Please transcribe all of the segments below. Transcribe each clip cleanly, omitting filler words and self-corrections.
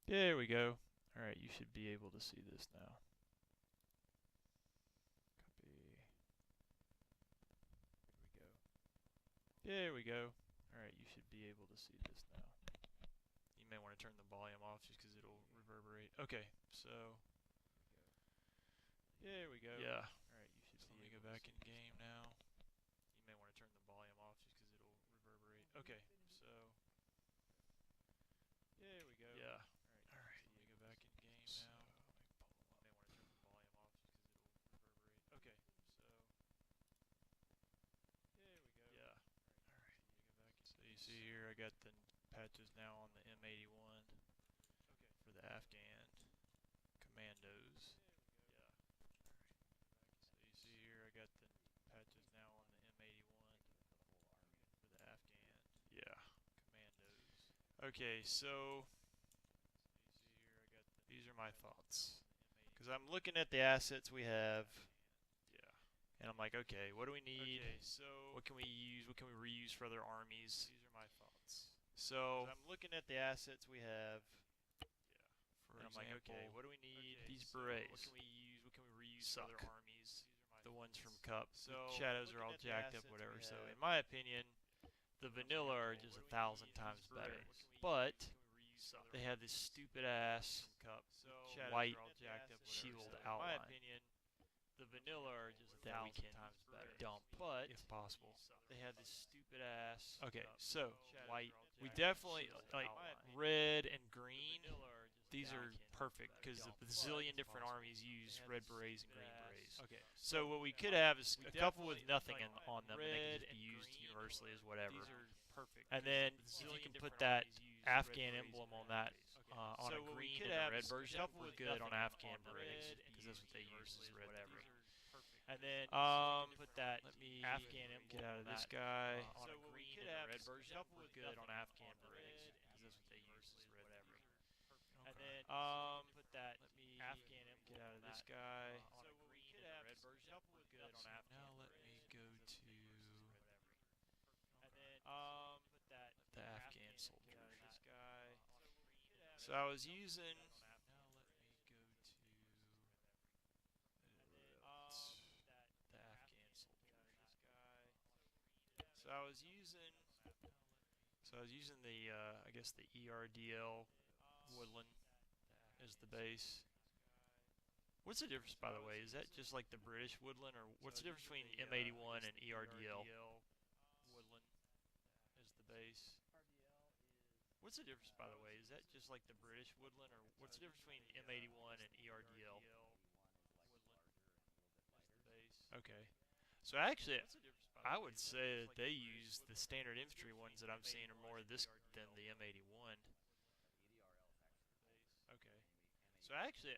There we go. Alright, you should be able to see this now. Copy. There we go. Alright, you should be able to see this now. You may want to turn the volume off just because it'll reverberate. Okay, so there we go. Yeah. Alright, you should let me go back in game now. You may want to turn the volume off just because it'll reverberate. Okay, so there we go. Yeah. Alright, let me go back in game now. You may want to turn the volume off just because it'll reverberate. Okay, so there we go. Yeah. Alright, let me go back. So you see here, I got the patches now on the M81 for the Afghan commandos. Yeah. Alright. So you see here, I got the patches now on the M81 for the Afghan. Yeah. Commandos. Okay, so you see here, I got these are my thoughts. Because I'm looking at the assets we have. Yeah. And I'm like, okay, what do we need? Okay, so what can we use? What can we reuse for other armies? These are my thoughts. So I'm looking at the assets we have. Yeah. For and example, I'm like, okay, what do we need? Okay, these berets. What can we use? What can we reuse for other armies? The ones from Cup. So shadows are all jacked up, whatever. So in my opinion, the vanilla are just 1,000 times better. But they have this stupid ass white shield outline. In my opinion, the vanilla are just 1,000 times better. Dump, but if possible, they have this stupid ass. Okay, so white. We definitely like red and green. These are perfect because a bazillion different armies use red berets and green berets. Okay, so what we could have is a couple with nothing on them, and they can just be used universally as whatever. And then if you can put that Afghan emblem on that on a green and a red version, we're good on Afghan berets because that's what they use is red whatever. And then put that Afghan emblem get out of this guy on a green and a red version, we're good on Afghan berets because that's what they use is red whatever. And then put that Afghan emblem get out of this guy on a green and a red version, we're good on Afghan. Now let me go to put that the Afghan soldier. This guy. So I was using. Now let me go to the Afghan soldier. This guy. So I was using. So I was using the I guess the ERDL woodland as the base. What's the difference, by the way? Is that just like the British woodland, or what's the difference between M81 and ERDL woodland as the base? What's the difference, by the way? Is that just like the British woodland, or what's the difference between M81 and ERDL woodland as the base? Okay. So actually, I would say that they use the standard infantry ones that I'm seeing are more this than the M81. Okay. So actually,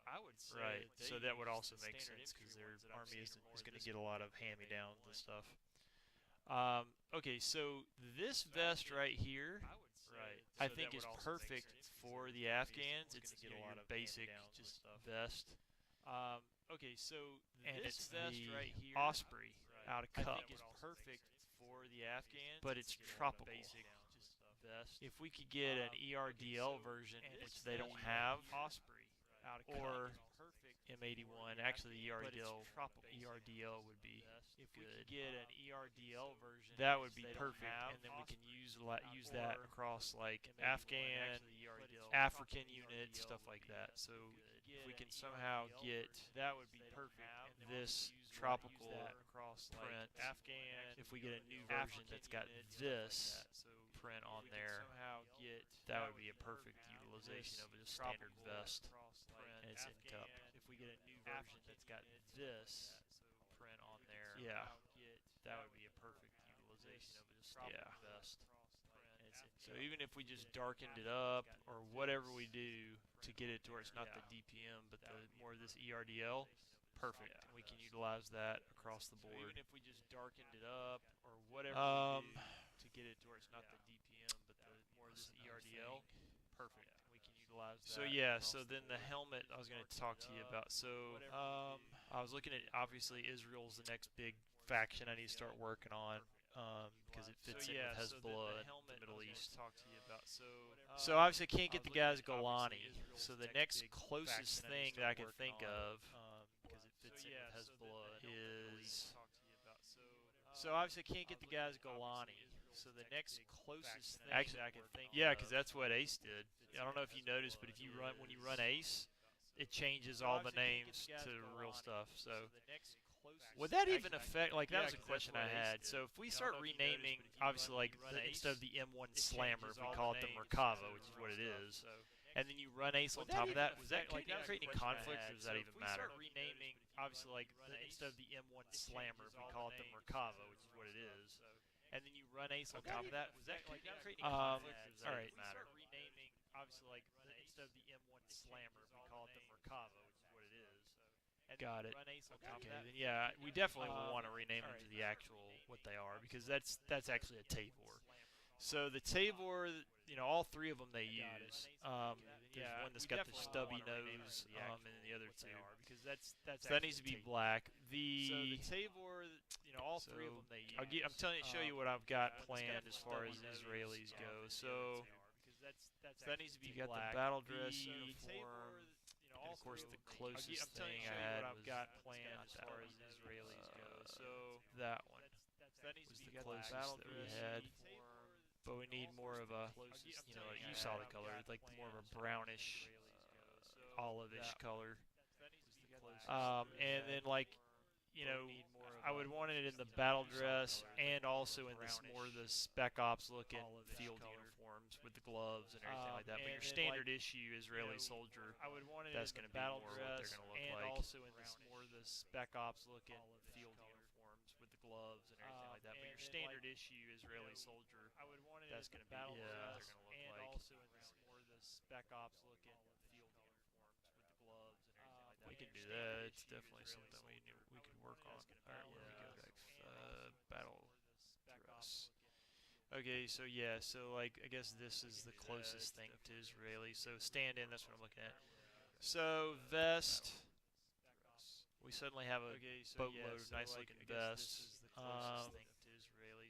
I would say right. So that would also make sense because their army is going to get a lot of hand-me-downs and stuff. Okay, so this vest right here, right, I think is perfect for the Afghans. It's your basic just vest. Okay, so and this vest right here, Osprey out of Cup, I think is perfect for the Afghans, but it's tropical. Basic vest. If we could get an ERDL version, which they don't have, Osprey out of or M81. Actually, the ERDL would be if we could get an ERDL version, that would be perfect, and then we can use that across like Afghan, African units, stuff like that. So if we can somehow get that would be perfect. This tropical print, Afghan. If we get a new version that's got this print on there, that would be a perfect utilization of a standard vest. And it's in Cup. If we get a new version that's got this print on there, yeah, that would be a perfect utilization of a standard vest. So even if we just darkened it up or whatever we do to get it to where it's not the DPM but the more this ERDL, perfect. And we can utilize that across the board. So even if we just darkened it up or whatever we do to get it to where it's not the DPM but the more this ERDL, perfect. We can utilize that. So yeah, so then the helmet I was going to talk to you about. So I was looking at obviously Israel's the next big faction I need to start working on. Because it fits in with Hezbollah in the Middle East. So obviously I can't get the guy's Golani. So the next closest thing that I can think of because it fits in with Hezbollah is. So obviously I can't get the guy's Golani. So the next closest thing that I can think of. Yeah, because that's what Ace did. I don't know if you noticed, but if you run when you run Ace, it changes all the names to real stuff. So would that even affect? Like that was a question I had. So if we start renaming, obviously, like instead of the M1 Slammer, if we call it the Merkava, which is what it is, and then you run Ace on top of that, was that create any conflict, or does that even matter? If we start renaming, obviously, like instead of the M1 Slammer, if we call it the Merkava, which is what it is, and then you run Ace on top of that, was that create any conflict, or does that even matter? Start renaming, obviously, like instead of the M1 Slammer, if we call it the Merkava, which is what it is. Got it. Okay, then yeah, we definitely will want to rename them to the actual what they are because that's actually a Tavor. So the Tavor, all three of them they use. There's one that's got the stubby nose, and then the other two. So that needs to be black. The Tavor, all three of them they use. I'm telling you, show you what I've got planned as far as Israelis go. So that needs to be black. You got the battle dress uniform. And of course, the closest thing I had was got planned as far as Israelis go. So that one was the closest that we had, but we need more of a, you saw the color, like more of a brownish, olive-ish color. And then like, I would want it in the battle dress and also in this more of the Spec Ops looking field uniforms with the gloves and everything like that. But your standard issue Israeli soldier, that's going to be more what they're going to look like. And also in this more of the Spec Ops looking field uniforms with the gloves and everything like that. But your standard issue Israeli soldier, that's going to be what they're going to look like. And also in this more of the Spec Ops looking field uniforms with the gloves and everything like that. We can do that. It's definitely something we can work on. Alright, where we go back? Battle dress. Okay, so yeah, so like I guess this is the closest thing to Israeli. So stand-in, that's what I'm looking at. So vest. We suddenly have a boatload of nice-looking vests.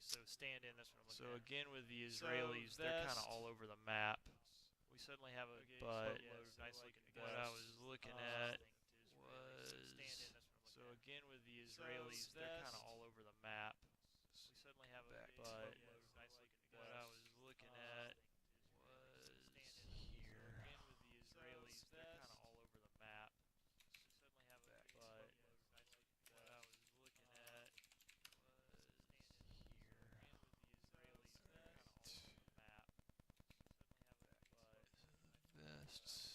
So stand-in, that's what I'm looking at. So again with the Israelis, they're kind of all over the map. We suddenly have a boatload of nice-looking vests. What I was looking at was. So again with the Israelis, they're kind of all over the map. We suddenly have a but what I was looking at was here. Again with the Israelis, they're kind of all over the map. We suddenly have a but what I was looking at was here. Again with the Israelis, they're kind of all over the map. Suddenly have a but vests.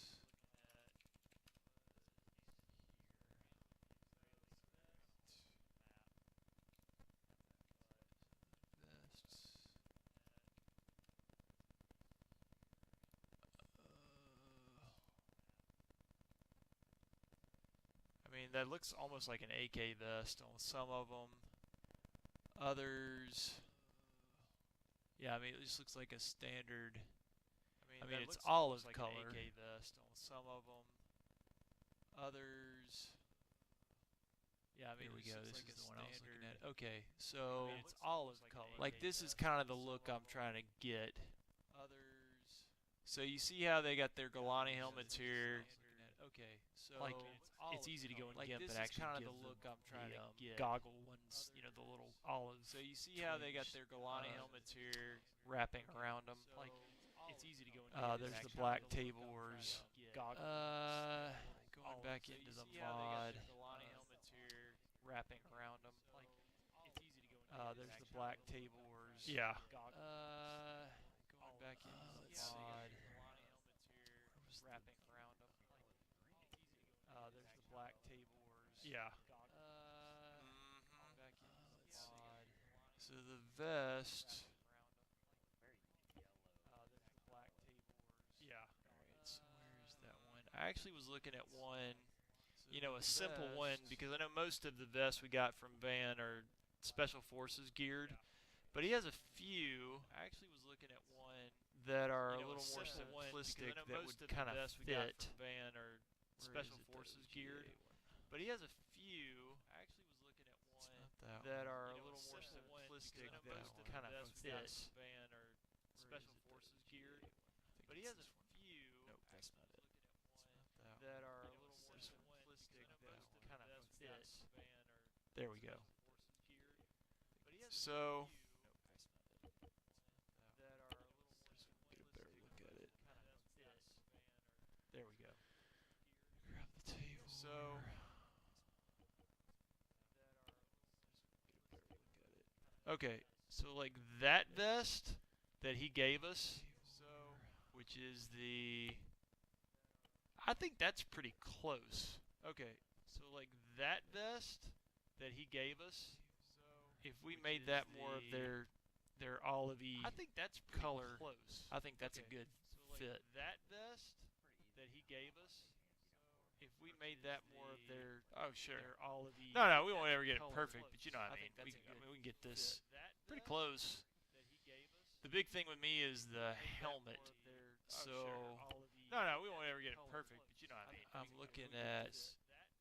I mean, that looks almost like an AK vest on some of them. Others, yeah, I mean, it just looks like a standard. I mean, it's olive like color. An AK vest on some of them. Others, yeah, I mean, here we go. This is the one I was looking at. Okay, so I mean, it's olive color. Like this is kind of the look I'm trying to get. Others, so you see how they got their Golani helmets here. Okay, so like it's easy to go in GIMP and actually kind of the look I'm trying to get. Goggle ones, the little olive. So you see how they got their Golani helmets here wrapping around them. Like it's easy to go in GIMP. There's the black Tabors. Going back into the mod. Wrapping around them. Like it's easy to go in. There's the black Tabors. Yeah. Going back into the mod. Wrapping around them. There's the black Tabors. Yeah. So the vest. There's the black Tabors. Yeah. Alright, so where's that one? I actually was looking at one, a simple one, because I know most of the vests we got from Van are Special Forces geared. But he has a few. I actually was looking at one that are a little more simplistic that would kind of fit. Van are Special Forces geared. But he has a few. I actually was looking at one that are a little more simplistic that would kind of fit. Van are Special Forces gear, but he has a few. Nope, that's not it. That are a little more simplistic that kind of fit. There we go. So Get a better look at it. There we go. grab the table. So okay, so like that vest that he gave us, which is I think that's pretty close. Okay, so like that vest that he gave us, if we made that more of their olivey, I think that's color. Close. I think that's a good fit. That vest that he gave us, if we made that more of their their olivey. No, we won't ever get it perfect, but you know what I mean. We can get this pretty close. The big thing with me is the helmet. So no, we won't ever get it perfect, but you know what I mean. I'm looking at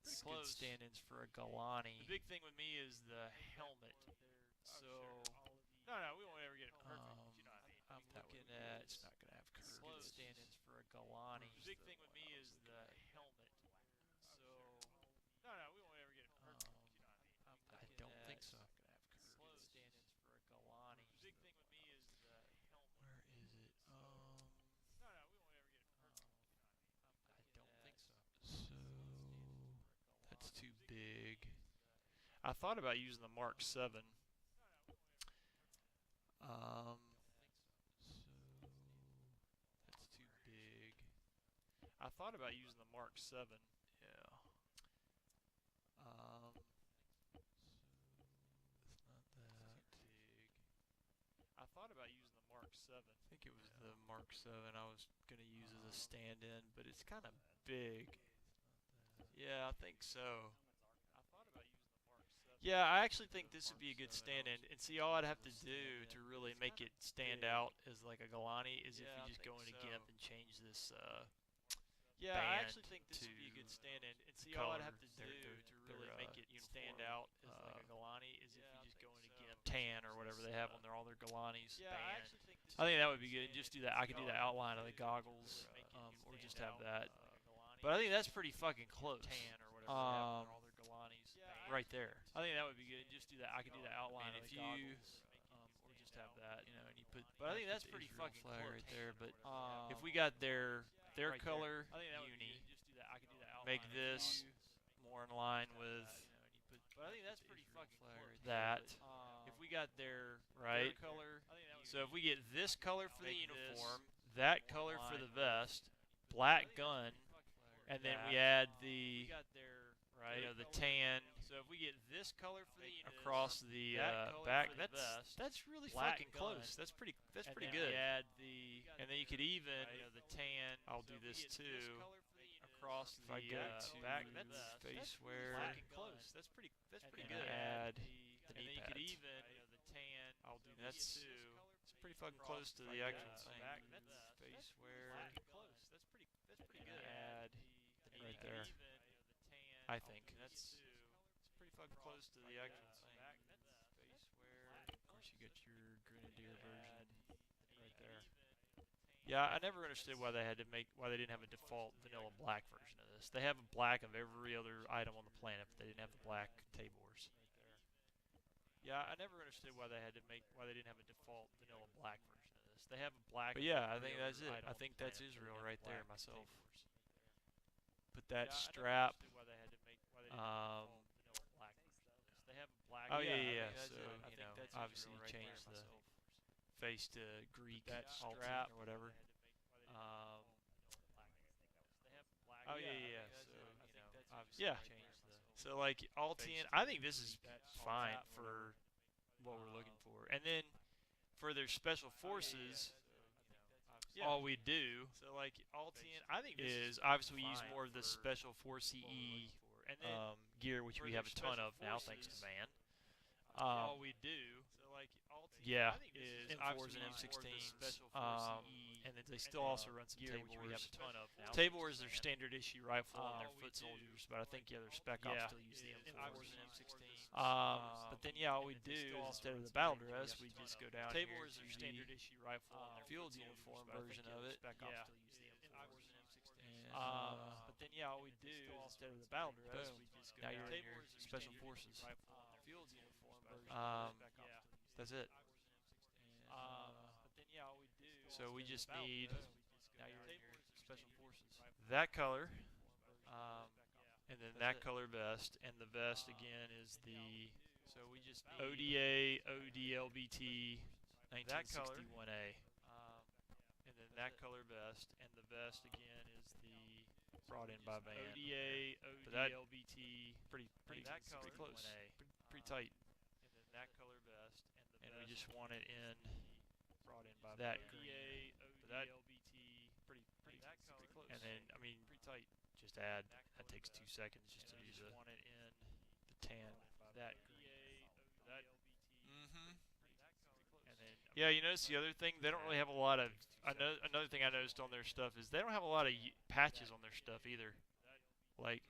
good stand-ins for a Galani. The big thing with me is the helmet. So no, we won't ever get it perfect, but you know what I mean. I'm looking at it's not gonna have curves. good stand-ins for a Galani. The big thing with me is the helmet. So no, we won't ever get it perfect, but you know what I mean. I don't think so. Good stand-ins for a Galani. The big thing with me is the helmet. Where is it? No, we won't ever get it perfect. I don't think so. So that's too big. I thought about using the Mark 7. So that's too big. I thought about using the Mark 7. Yeah. So it's not that big. I thought about using the Mark 7. I think it was the Mark 7 I was going to use as a stand-in, but it's kind of big. Yeah, I think so. I thought about using the Mark 7. Yeah, I actually think this would be a good stand-in. And see, all I'd have to do to really make it stand out as like a Galani is if you just go into GIMP and change this yeah, I actually think this would be a good stand-in. And see, all I'd have to do to really make it stand out as like a Galani is if you just go into GIMP tan or whatever they have on all their Galanis. Yeah, I think that would be good. Just do that. I could do the outline of the goggles, or just have that. But I think that's pretty fucking close. Tan or whatever they have on all their Galanis. Right there. I think that would be good. Just do that. I could do the outline of the goggles, or just have that. You know, and you put. But I think that's pretty fucking flag close right there. But if we got their color uni, make this more in line with. But I think that's pretty fucking close. That. If we got their color, so if we get this color for the uniform, that color for the vest, black gun, and then we add the the tan. So if we get this color for the across the back, that's really fucking close. That's pretty good. Add and then you could even the tan. I'll do this too. Across the back, that's face wear. Fucking close. That's pretty good. Add and then you could even the tan. I'll do this too. It's pretty fucking close to the actual thing. Face wear. That's pretty good. Add right there. I think it's pretty fucking close to the actual thing. Face wear. Of course, you get your Grenadier version right there. Yeah, I never understood why they didn't have a default vanilla black version of this. They have a black of every other item on the planet, but they didn't have the black Tabors. Yeah, I never understood why they didn't have a default vanilla black version of this. They have a black. But yeah, I think that's it. I think that's Israel right there myself. Put that strap. Oh yeah. So you know, obviously you change the face to Greek strap or whatever. Oh yeah. So you know, obviously change the. So like Altian, I think this is fine for what we're looking for. And then for their special forces, all we do I think is obviously we use more of the special 4CE gear, which we have a ton of now thanks to man. All we do, is M4s and M16s. and then they still also run some gear, Table which we have Wars. a ton of now. Table Wars is their standard issue rifle and their foot soldiers, but I think their Spec Ops Yeah. still use the M4s and M16s. But then all we do is instead of the battle dress, we just go down Table here Wars is to their the standard issue rifle and their field foot soldiers, uniform but I think version the of other it. Spec Ops Yeah. still use the M4s and M16s. But then all we do is instead of the battle dress, we just go Now down you're in here your to Special the Forces. field uniform version. That's it. So we just need Now you're in your Special Forces. that color, and then that color vest, and the vest again is the So we just ODA ODLBT 1961A, and then that color vest, and the vest again is the brought in by Van. ODA ODLBT. Pretty that color close, pretty tight. And then that color vest, and we just want it in brought in by that green. That pretty close. And then I mean, pretty tight. Just add. That takes 2 seconds just to do the want it in the tan. That green. That. And then yeah, you notice the other thing, they don't really have a lot of. I know another thing I noticed on their stuff is they don't have a lot of patches on their stuff either. Like,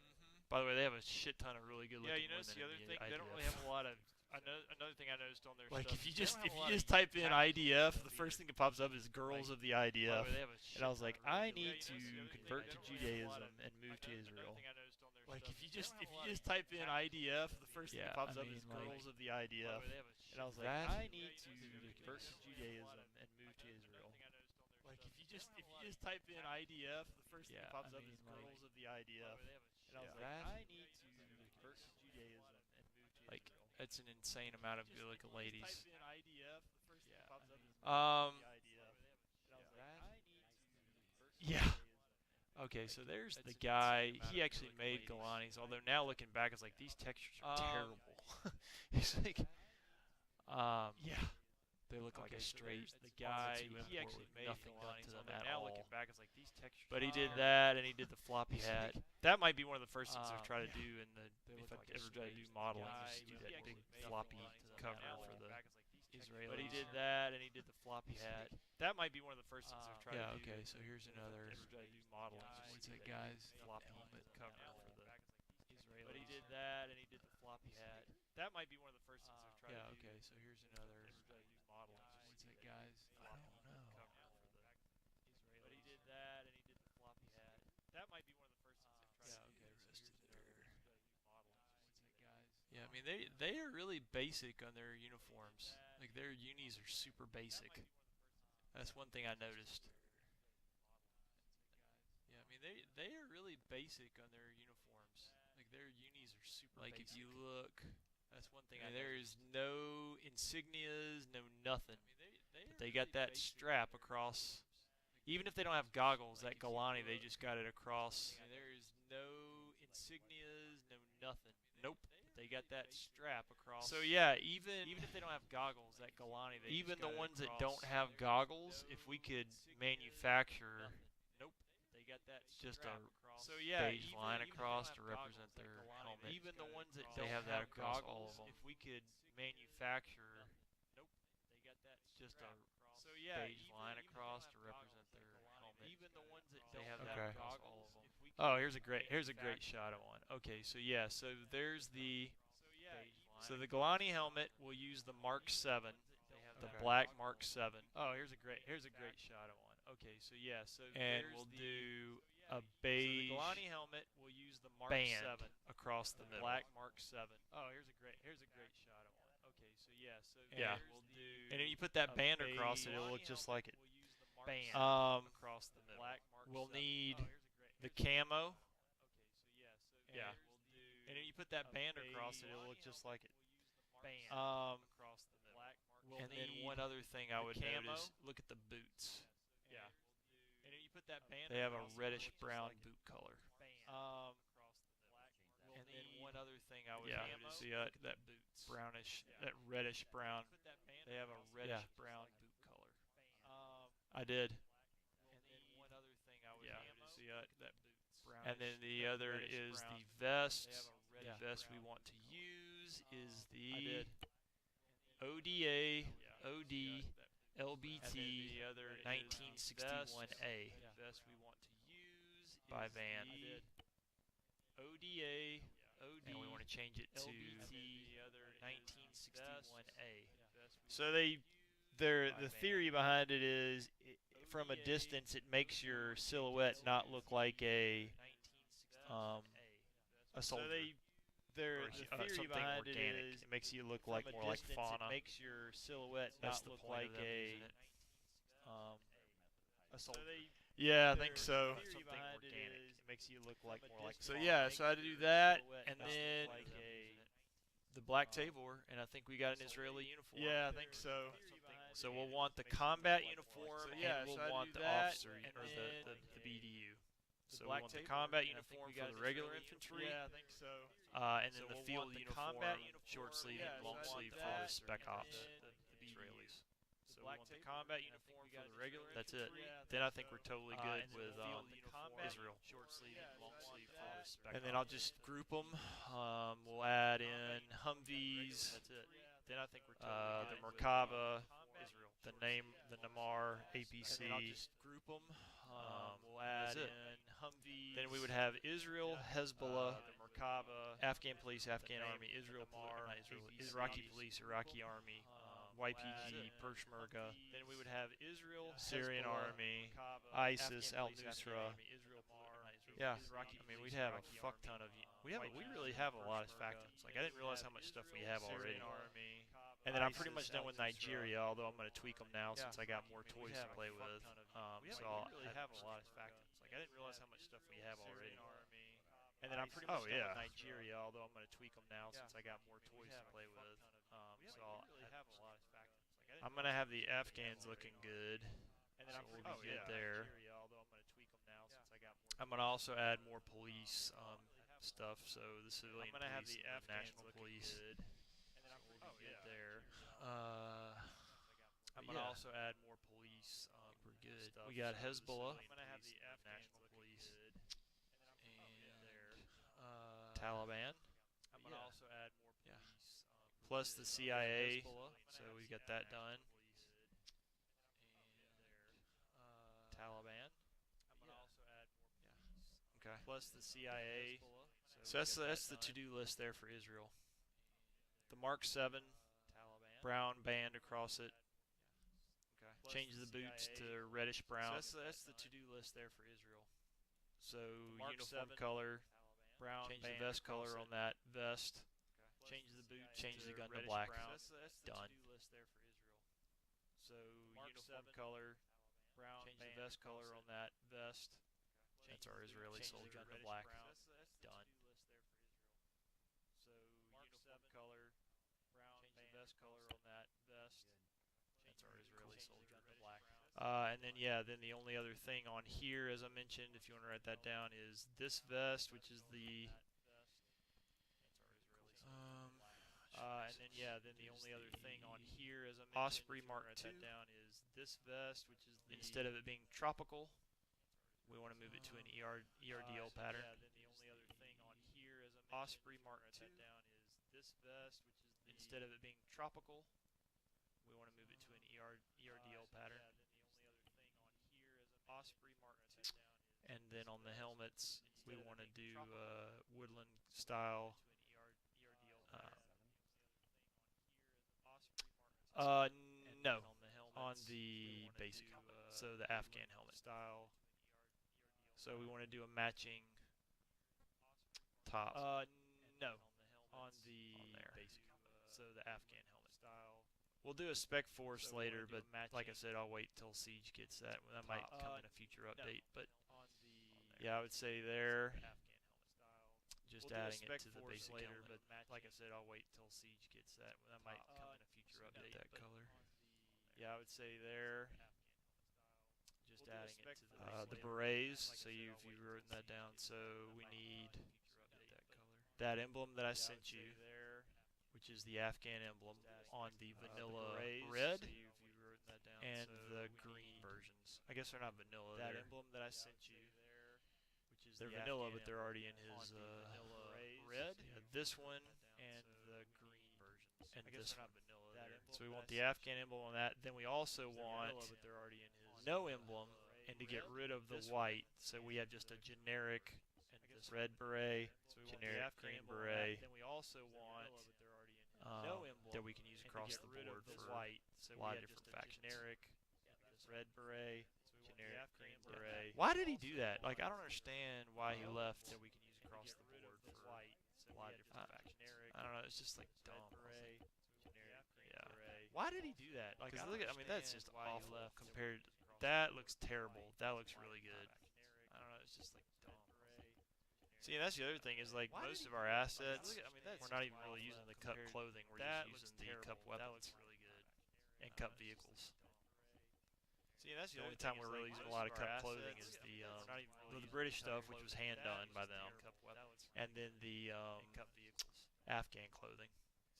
by the way, they have a shit ton of really good looking. Yeah, you notice women the other in thing, IDF. they don't really have a lot of. I know another thing I noticed on their Like stuff. if you is they just don't have if a you lot just of type in patches IDF, on the stuff first either. thing that pops up is girls of the IDF, They have a and I was like, I need Yeah, to you notice the other thing, convert they to don't really have a lot Judaism of- and move to Another Israel. thing I noticed on their Like stuff if you is they just don't if have a you lot just of type in patches IDF, the first thing Yeah, that pops I up is mean, like, girls of the By the IDF, way, they have a and I was like, that- I need to Yeah, you notice the convert other to thing, Judaism and move to Israel. Like if you just type in IDF, the first thing Yeah, that pops I up is mean, like, girls of the IDF, and I was Yeah. like, That- I need to convert to Judaism and move to like Israel. that's an insane amount of good looking ladies. Type in IDF, the first thing that pops up is Um, the IDF, and I was like, that- I need to convert to Yeah. Judaism. Okay, so there's That's the an guy. insane amount He of actually good made looking ladies. Galanis. Although now looking back, it's like these textures are Um, terrible. It's like, Yeah. they look like Okay, a so straight there's the guy. guy, He he actually actually made made nothing done Galanis, to them although at now all. looking back, it's like these textures. But he did are- that, and he did the floppy hat. That might be one of the first things I've tried to Yeah. do in the They if look I like a ever try to straight do modeling, guy. just do He that actually big made floppy Galanis, although cover now for looking the back, it's like these textures Israelis. But he are- did that, and he did the floppy hat. That might be one of the first things I've tried Yeah, to do. okay, so here's another. Ever try to do modeling? What's that guy's floppy helmet cover for the Israelis? But he did that, and he did the floppy hat. That might be one of the first things I've tried to do. Yeah, okay, so here's another. Ever try to do modeling? What's that guy's floppy cover for the Israelis? But he did that, and he did the floppy hat. That might be one of the first things I've tried to do. Yeah, okay, so here's another. Yeah, I mean they are really basic on their uniforms. Like their unis are super basic. That's one thing I noticed. Yeah, I mean they are really basic on their uniforms. Like their unis are super like basic. If you look, that's one thing I mean, there is no insignias, no nothing. But they got that strap across. Even if they don't have goggles, that Galani, they just got it across. There is no insignias, no nothing. Nope. They got that strap across. So yeah, even if they don't have goggles, that Galani, they even the ones that don't have goggles, if we could manufacture, nope, they got that just a so yeah, beige line across to represent their helmet. Even the ones that they have that across all of them. If we could manufacture, nope, they got that just a so yeah, beige line across to represent their helmet. Even the ones that they have that across all of them. Oh, here's a great shot of one. Okay, so yeah, so there's the so the Galani helmet will use the Mark 7, the black Mark 7. Oh, here's a great shot of one. Okay, so yeah, so and we'll do a beige so the Galani helmet will use the Mark 7 across the middle. Black Mark 7. Oh, here's a great shot of one. Okay, so yeah, so yeah, we'll do and then you put that band across it, it'll look just like it. Band across the middle. We'll need the camo. Yeah. And then you put that band across it, it'll look just like it. And then one other thing I would notice, look at the boots. Yeah. And then you put that band they have a reddish brown boot color. And then one other thing I would notice, see look at that boots. Brownish, that reddish brown. They have a reddish brown boot color. I did. And then one other thing I would notice, see that boots. And then the other is the vest. The vest we want to use is the ODA OD LBT the other 1961A vest we want to use by is Van. the ODA And we want to change it to LBT 1961A. So the theory behind it is from a distance it makes your silhouette not look like a soldier. The theory something behind organic. it is It makes you look from like a more like distance fauna. it makes your silhouette That's not the look point like of them using it. a soldier. Yeah, I think so. Something Organic. organic. It makes you look like more like So fauna. yeah, so I had to do that, and That's the then point of them using it. the black Tabor, and I think we got an Israeli uniform. Yeah, I think so. So we'll want the combat uniform, So yeah, and we'll so I want do the that, officer and or then the BDU. So we black want the Tabor, combat and I think uniform we for got the an regular Israeli infantry, uniform. Yeah, I think so. And then So the we'll field want the uniform, combat short sleeve yeah, and so long I sleeve want for the that, spec and ops, then the Israelis. So black we want the Tabor, combat and I think uniform we for got the an regular Israeli infantry. uniform. Yeah, Then I think we're totally good and then with the field uniform, Israel. short sleeve and long sleeve for the that, spec and then I'll just group them. We'll add in Humvees. That's it. Then I think we're totally the Merkaba, the Namar, APC. And then I'll just group them. We'll that's add it. in Humvees. Then we would have Israel, Hezbollah, the Merkaba, Afghan police, Afghan army, Israel, not Israel, Iraqi police, Iraqi army, YPG, Peshmerga. Then we would have Israel, Syrian army, ISIS, Al Nusra. Yeah, I mean we'd have a fuck ton of. We really have a lot of factions. Like I didn't realize how much stuff we have already. And then I'm pretty much done with Nigeria, although I'm going to tweak them now since I got more toys to play with. So I'll really have a lot of factions. Like I didn't realize how much stuff we have already. And then I'm pretty much done with Nigeria, although I'm going to tweak them now since I got more toys to play with. So I'll have a lot of factions. I'm going to have the Afghans looking good. And then so we'll be good there. I'm going to also add more police stuff, so the civilian police and the national police. Good. We'll be good there. I'm going to also add more police. We're good. Stuff, we got Hezbollah. I'm going to have the national police. And Taliban. I'm going to also add more police. Plus the CIA. So we got that done. Taliban. Okay. Plus the CIA. So that's the to-do list there for Israel. The Mark 7, brown band across it. Okay. Change the boots to reddish brown. So that's the to-do list there for Israel. So uniform color, brown change the vest color on that vest. Okay. Change the boots. Change the gun to black. That's done. To-do list there for Israel. So uniform color, brown change the vest color on that vest. That's our Israeli soldier in the black. Done. So uniform color, brown change the vest color on that vest. That's our Israeli soldier in the black. And then then the only other thing on here, as I mentioned, if you want to write that down, is this vest, which is the. Then the only other thing on here, as I mentioned, Osprey Mark II. That down is this vest, which is the. Instead of it being tropical, we want to move it to an ERDL pattern. Then the only other thing on here, as I mentioned, Osprey Mark II. That down is this vest, which is the. Instead of it being tropical, we want to move it to an ERDL pattern. Then the only other thing on here, as I mentioned, Osprey Mark II. And then on the helmets, we want to do woodland style. No, on the basic helmet. So the Afghan helmet style. So we want to do a matching top. No, on the basic helmet. So the Afghan helmet style. We'll do a spec force later, but like I said, I'll wait till Siege gets that. That might come in a future update, but yeah, I would say there. Just adding it to the basic later, but like I said, I'll wait till Siege gets that. That might come in a future update. That color. Yeah, I would say there. Just adding it to the berets. So you've written that down. So we need that emblem that I sent you, which is the Afghan emblem on the vanilla red and the green versions. I guess they're not vanilla. That emblem that I sent you. They're vanilla, but they're already in his red. Yeah, this one and the green versions. And this one. So we want the Afghan emblem on that. Then we also want no emblem, and to get rid of the white, so we have just a generic red beret, generic green beret. Then we also want that we can use across the board for a lot of different factions. Generic red beret, generic green beret. Why did he do that? Like, I don't understand why he left. That we can use across the board for a lot of different factions. I don't know. It's just like dumb. Yeah. Why did he do that? Like, look at, I mean, that's just awful compared. That looks terrible. That looks really good. I don't know. It's just like dumb. See, and that's the other thing is like most of our assets, we're not even really using the cup clothing. We're just using the cup weapons and cup vehicles. See, and that's the only time we're really using a lot of cup clothing is the British stuff, which was hand done by them, and then the Afghan clothing.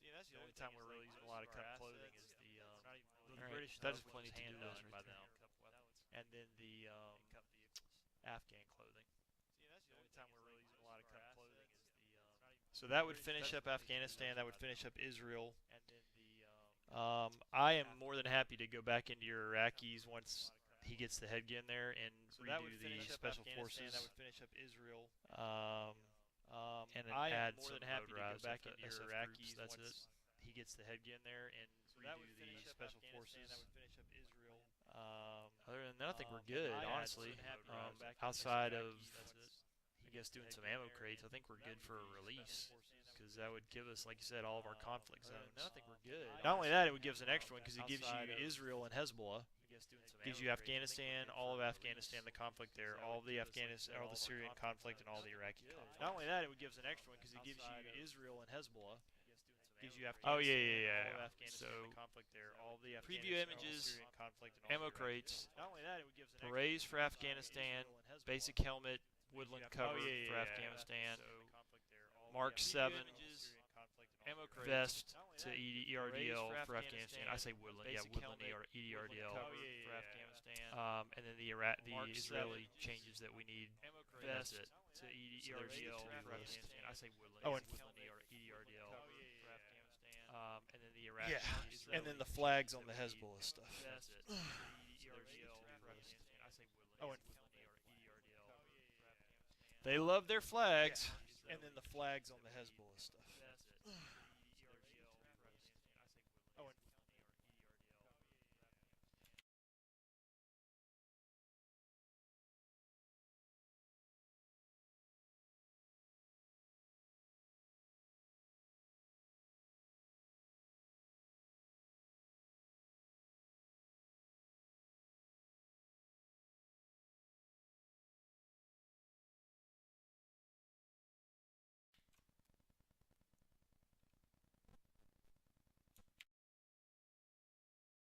See, that's the only time we're really using a lot of cup clothing is the British stuff, which was hand done by them, and then the Afghan clothing. See, that's the only time we're really using a lot of cup clothing is So that would finish up Afghanistan. That would finish up Israel. I am more than happy to go back into your Iraqis once he gets the headgear in there and redo the special forces. That would finish up Israel. And then add some motorized back into your Iraqis. That's it. He gets the headgear in there and redo the special forces. That would finish up Israel. Other than that, I think we're good, honestly. Outside of, I guess, doing some ammo crates, I think we're good for a release. Because that would give us, like you said, all of our conflict zones. I think we're good. Not only that, it would give us an extra one because it gives you Israel and Hezbollah. Gives you Afghanistan, all of Afghanistan, the conflict there, all the Syrian conflict, and all the Iraqi conflict. Not only that, it would give us an extra one because it gives you Israel and Hezbollah. Gives you Afghanistan, all of Afghanistan, the conflict there, all the preview images, ammo crates, berets for Afghanistan, basic helmet, woodland cover for Afghanistan. Mark 7 vest to ERDL for Afghanistan. I say woodland, yeah, woodland ERDL for Afghanistan. And then the Israeli changes that we need. Vest to ERDL for Afghanistan. I say woodland. Oh, and woodland ERDL for Afghanistan. And then the Iraqi. Yeah, and then the flags on the Hezbollah stuff. That's it. Oh, and they love their flags. And then the flags on the Hezbollah stuff. That's it.